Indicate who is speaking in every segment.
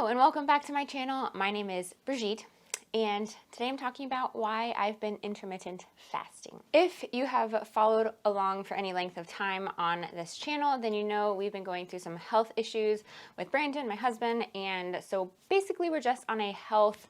Speaker 1: Hello and welcome back to my channel. My name is Brigitte and today I'm talking about why I've been intermittent fasting. If you have followed along for any length of time on this channel, then you know we've been going through some health issues with Brandon, my husband, and so basically we're just on a health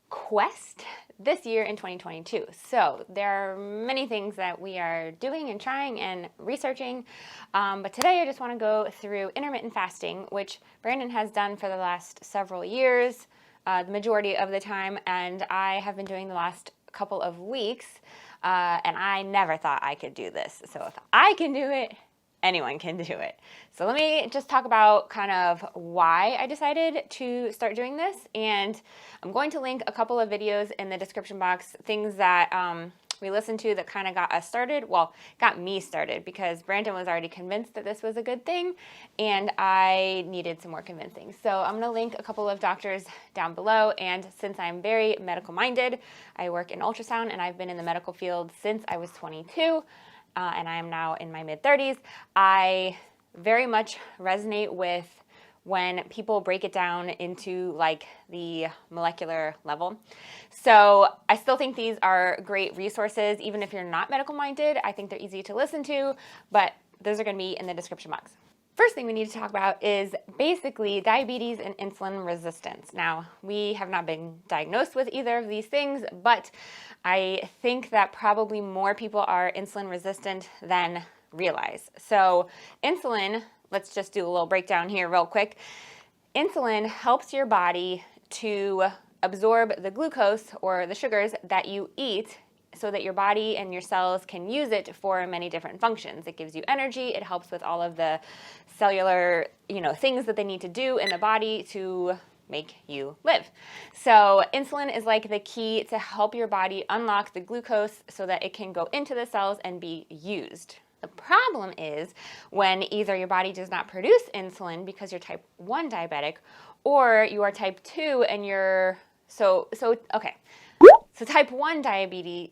Speaker 1: quest this year in 2022. So there are many things that we are doing and trying and researching, but today I just want to go through intermittent fasting, which Brandon has done for the last several years, the majority of the time, and I have been doing the last couple of weeks, and I never thought I could do this. So if I can do it, anyone can do it. So let me just talk about kind of why I decided to start doing this, and I'm going to link a couple of videos in the description box, things that we listened to that kind of got us started, well, got me started, because Brandon was already convinced that this was a good thing, and I needed some more convincing. So I'm going to link a couple of doctors down below, and since I'm very medical minded, I work in ultrasound, and I've been in the medical field since I was 22, and I am now in my mid-30s, I very much resonate with when people break it down into like the molecular level. So I still think these are great resources, even if you're not medical minded. I think they're easy to listen to, but those are going to be in the description box. First thing we need to talk about is basically diabetes and insulin resistance. Now, we have not been diagnosed with either of these things, but I think that probably more people are insulin resistant than realize. So insulin, let's just do a little breakdown here real quick. Insulin helps your body to absorb the glucose or the sugars that you eat so that your body and your cells can use it for many different functions. It gives you energy. It helps with all of the cellular, things that they need to do in the body to make you live. So insulin is like the key to help your body unlock the glucose so that it can go into the cells and be used. The problem is when either your body does not produce insulin because you're type 1 diabetic, or you are type 2 and you're, so type 1 diabetes,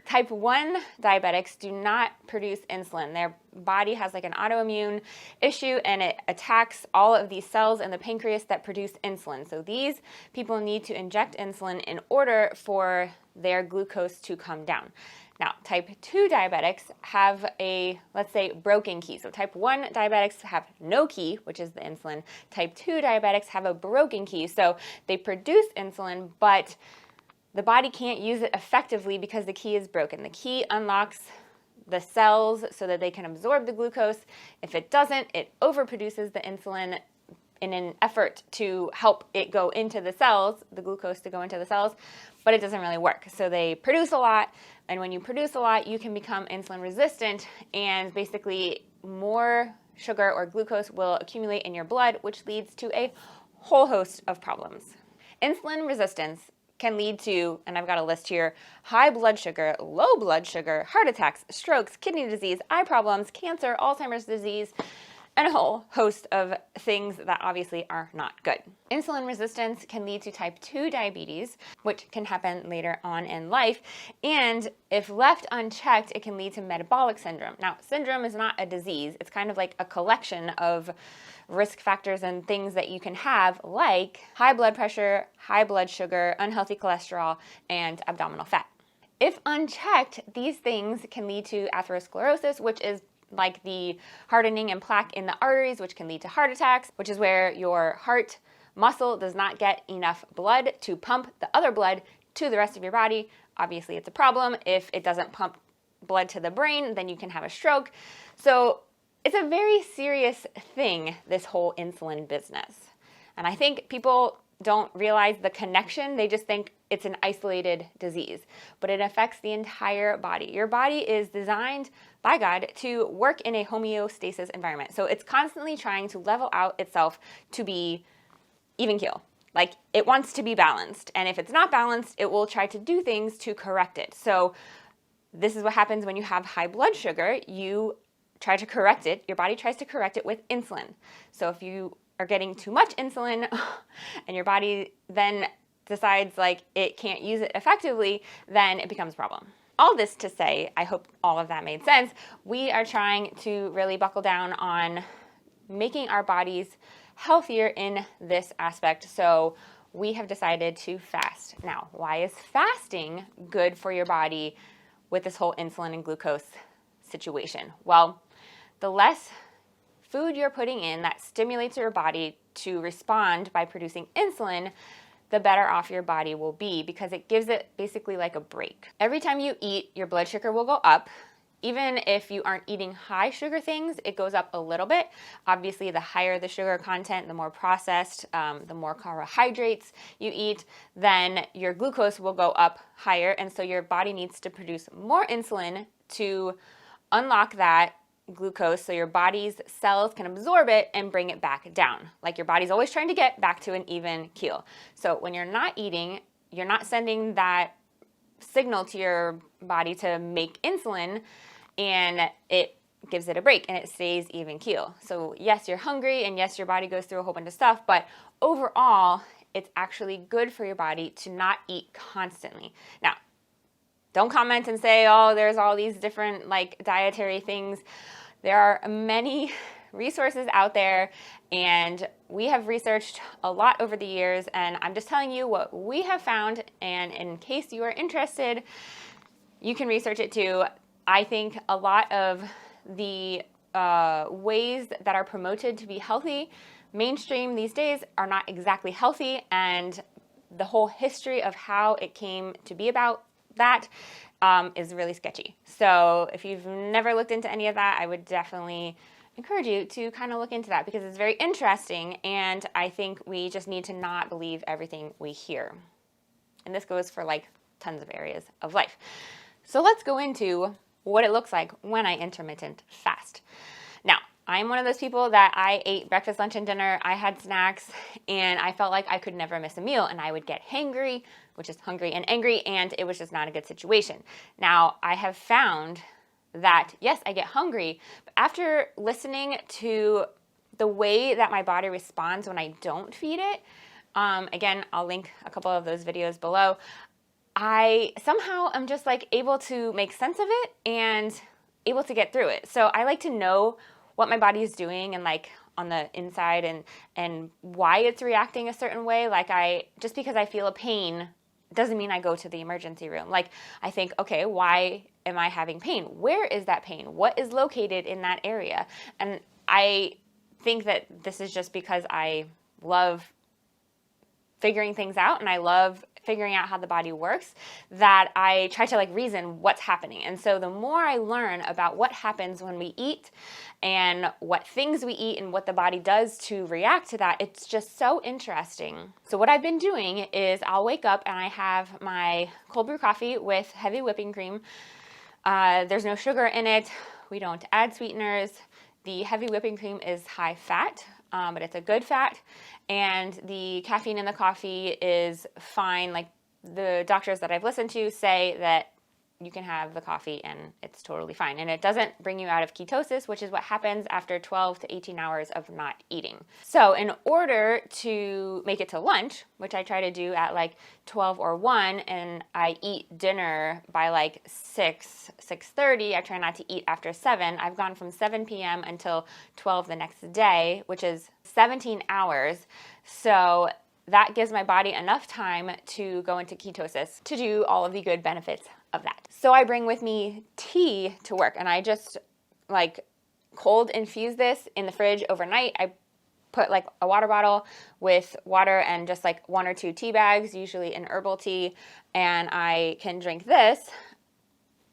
Speaker 1: type 1 diabetics do not produce insulin. Their body has like an autoimmune issue and it attacks all of these cells in the pancreas that produce insulin. So these people need to inject insulin in order for their glucose to come down. Now, type 2 diabetics have a, let's say, broken key. So type 1 diabetics have no key, which is the insulin. Type 2 diabetics have a broken key. So they produce insulin, but the body can't use it effectively because the key is broken. The key unlocks the cells so that they can absorb the glucose. If it doesn't, it overproduces the insulin in an effort to help it go into the cells, the glucose to go into the cells, but it doesn't really work. So they produce a lot, and when you produce a lot, you can become insulin resistant, and basically more sugar or glucose will accumulate in your blood, which leads to a whole host of problems. Insulin resistance can lead to, and I've got a list here, high blood sugar, low blood sugar, heart attacks, strokes, kidney disease, eye problems, cancer, Alzheimer's disease, and a whole host of things that obviously are not good. Insulin resistance can lead to type 2 diabetes, which can happen later on in life, and if left unchecked, it can lead to metabolic syndrome. Now, syndrome is not a disease. It's kind of like a collection of risk factors and things that you can have, like high blood pressure, high blood sugar, unhealthy cholesterol, and abdominal fat. If unchecked, these things can lead to atherosclerosis, which is like the hardening and plaque in the arteries, which can lead to heart attacks, which is where your heart muscle does not get enough blood to pump the other blood to the rest of your body. Obviously, it's a problem. If it doesn't pump blood to the brain, then you can have a stroke. So it's a very serious thing, this whole insulin business. And I think people don't realize the connection. They just think it's an isolated disease, but it affects the entire body. Your body is designed by God to work in a homeostasis environment. So it's constantly trying to level out itself to be even keel. Like it wants to be balanced. And if it's not balanced, it will try to do things to correct it. So this is what happens when you have high blood sugar. You try to correct it. Your body tries to correct it with insulin. So if you are getting too much insulin and your body then decides like it can't use it effectively, then it becomes a problem. All this to say, I hope all of that made sense, we are trying to really buckle down on making our bodies healthier in this aspect. So we have decided to fast. Now, why is fasting good for your body with this whole insulin and glucose situation? Well, the less food you're putting in that stimulates your body to respond by producing insulin, the better off your body will be, because it gives it basically like a break. Every time you eat, your blood sugar will go up. Even if you aren't eating high sugar things, it goes up a little bit. Obviously, the higher the sugar content, the more processed, the more carbohydrates you eat, then your glucose will go up higher. And so your body needs to produce more insulin to unlock that glucose so your body's cells can absorb it and bring it back down. Like your body's always trying to get back to an even keel. So when you're not eating, you're not sending that signal to your body to make insulin, and it gives it a break and it stays even keel. So yes, you're hungry, and yes, your body goes through a whole bunch of stuff, but overall, it's actually good for your body to not eat constantly. Now, don't comment and say, oh, there's all these different like dietary things. There are many resources out there, and we have researched a lot over the years, and I'm just telling you what we have found, and in case you are interested, you can research it too. I think a lot of the ways that are promoted to be healthy, mainstream these days, are not exactly healthy, and the whole history of how it came to be about that is really sketchy. So if you've never looked into any of that, I would definitely encourage you to kind of look into that, because it's very interesting, and I think we just need to not believe everything we hear. And this goes for like tons of areas of life. So let's go into what it looks like when I intermittent fast. Now, I'm one of those people that I ate breakfast, lunch, and dinner. I had snacks, and I felt like I could never miss a meal, and I would get hangry, which is hungry and angry, and it was just not a good situation. Now, I have found that, yes, I get hungry, but after listening to the way that my body responds when I don't feed it, again, I'll link a couple of those videos below, I somehow am just like able to make sense of it and able to get through it. So I like to know what my body is doing and like on the inside and why it's reacting a certain way. Like just because I feel a pain doesn't mean I go to the emergency room. Like I think, okay, why am I having pain? Where is that pain? What is located in that area? And I think that this is just because I love figuring things out, and I love figuring out how the body works, that I try to like reason what's happening. And so the more I learn about what happens when we eat and what things we eat and what the body does to react to that, it's just so interesting. So what I've been doing is I'll wake up and I have my cold brew coffee with heavy whipping cream. There's no sugar in it. We don't add sweeteners. The heavy whipping cream is high fat, but it's a good fat, and the caffeine in the coffee is fine. Like the doctors that I've listened to say that you can have the coffee and it's totally fine. And it doesn't bring you out of ketosis, which is what happens after 12 to 18 hours of not eating. So in order to make it to lunch, which I try to do at like 12 or 1, and I eat dinner by like 6:30, I try not to eat after 7. I've gone from 7 p.m. until 12 the next day, which is 17 hours. So that gives my body enough time to go into ketosis to do all of the good benefits of that. So I bring with me tea to work, and I just like cold infuse this in the fridge overnight. I put like a water bottle with water and just like 1 or 2 tea bags, usually an herbal tea, and I can drink this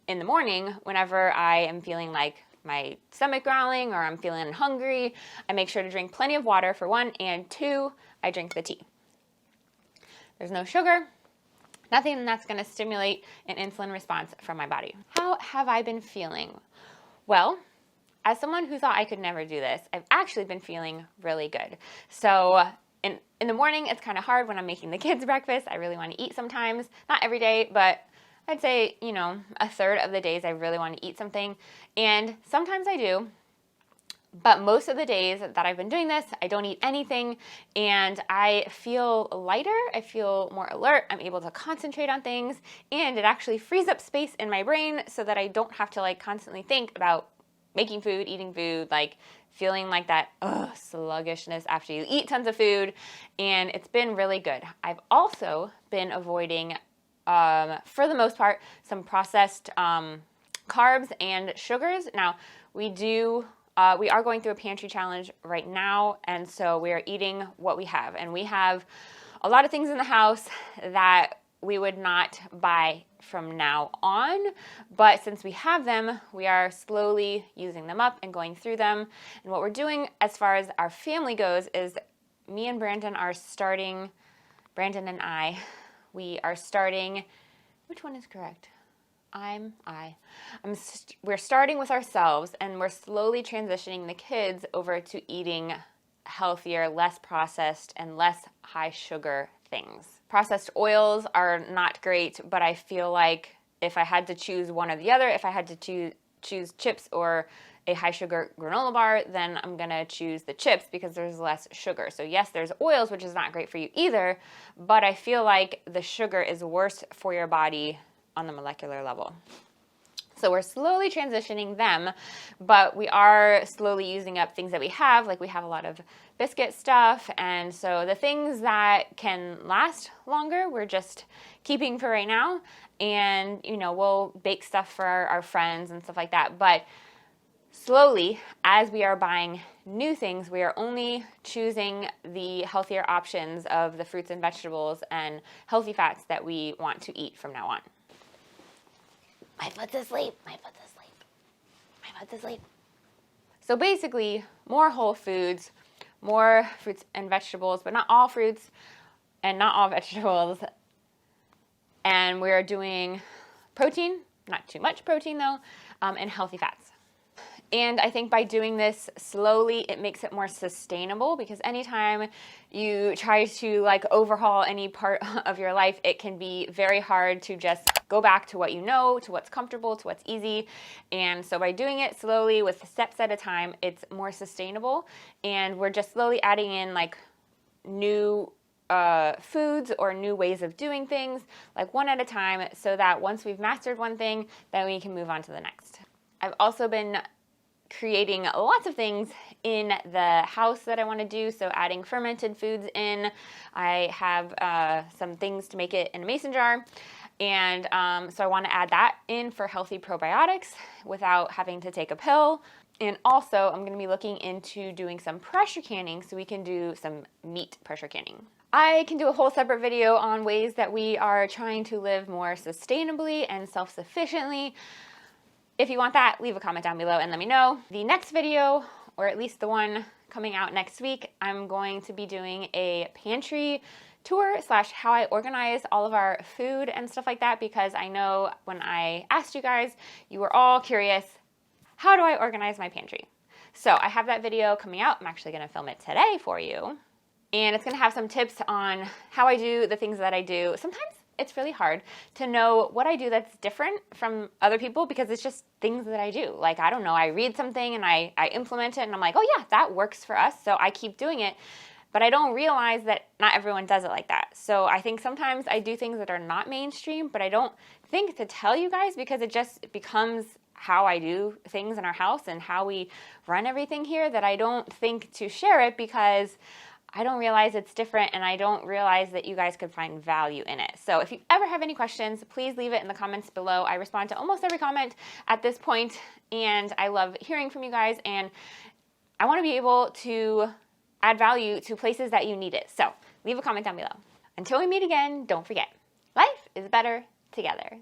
Speaker 1: in the morning whenever I am feeling like my stomach growling or I'm feeling hungry. I make sure to drink plenty of water for 1, and 2, I drink the tea. There's no sugar, nothing that's going to stimulate an insulin response from my body. How have I been feeling? Well, as someone who thought I could never do this, I've actually been feeling really good. So in the morning, it's kind of hard when I'm making the kids breakfast. I really want to eat sometimes, not every day, but I'd say, a third of the days I really want to eat something. And sometimes I do. But most of the days that I've been doing this, I don't eat anything, and I feel lighter, I feel more alert, I'm able to concentrate on things, and it actually frees up space in my brain so that I don't have to like constantly think about making food, eating food, like feeling like that sluggishness after you eat tons of food, and it's been really good. I've also been avoiding, for the most part, some processed carbs and sugars. Now, we are going through a pantry challenge right now, and so we are eating what we have. And we have a lot of things in the house that we would not buy from now on, but since we have them, we are slowly using them up and going through them. And what we're doing as far as our family goes is me and Brandon are starting, we are starting, which one is correct? We're starting with ourselves, and we're slowly transitioning the kids over to eating healthier, less processed, and less high sugar things. Processed oils are not great, but I feel like if I had to choose one or the other, if I had to choose chips or a high sugar granola bar, then I'm gonna choose the chips because there's less sugar. So yes, there's oils, which is not great for you either, but I feel like the sugar is worse for your body on the molecular level. So we're slowly transitioning them, but we are slowly using up things that we have. Like we have a lot of biscuit stuff, and so the things that can last longer, we're just keeping for right now. And, you know, we'll bake stuff for our friends and stuff like that. But slowly, as we are buying new things, we are only choosing the healthier options of the fruits and vegetables and healthy fats that we want to eat from now on. My foot's asleep. So basically, more whole foods, more fruits and vegetables, but not all fruits and not all vegetables. And we're doing protein, not too much protein though, and healthy fats. And I think by doing this slowly, it makes it more sustainable, because anytime you try to like overhaul any part of your life, it can be very hard to just go back to what you know, to what's comfortable, to what's easy. And so by doing it slowly with steps at a time, it's more sustainable. And we're just slowly adding in like new foods or new ways of doing things, like one at a time, so that once we've mastered one thing, then we can move on to the next. I've also been creating lots of things in the house that I want to do, so adding fermented foods in. I have some things to make it in a mason jar, and so I want to add that in for healthy probiotics without having to take a pill. And also, I'm going to be looking into doing some pressure canning, so we can do some meat pressure canning. I can do a whole separate video on ways that we are trying to live more sustainably and self-sufficiently. If you want that, leave a comment down below and let me know. The next video, or at least the one coming out next week, I'm going to be doing a pantry tour / how I organize all of our food and stuff like that, because I know when I asked you guys, you were all curious, how do I organize my pantry? So I have that video coming out. I'm actually going to film it today for you. And it's going to have some tips on how I do the things that I do. Sometimes it's really hard to know what I do that's different from other people, because it's just things that I do. Like, I don't know, I read something and I implement it and I'm like, oh yeah, that works for us, so I keep doing it. But I don't realize that not everyone does it like that. So I think sometimes I do things that are not mainstream, but I don't think to tell you guys, because it just becomes how I do things in our house and how we run everything here, that I don't think to share it, because I don't realize it's different, and I don't realize that you guys could find value in it. So if you ever have any questions, please leave it in the comments below. I respond to almost every comment at this point, and I love hearing from you guys, and I want to be able to add value to places that you need it. So leave a comment down below. Until we meet again, don't forget, life is better together.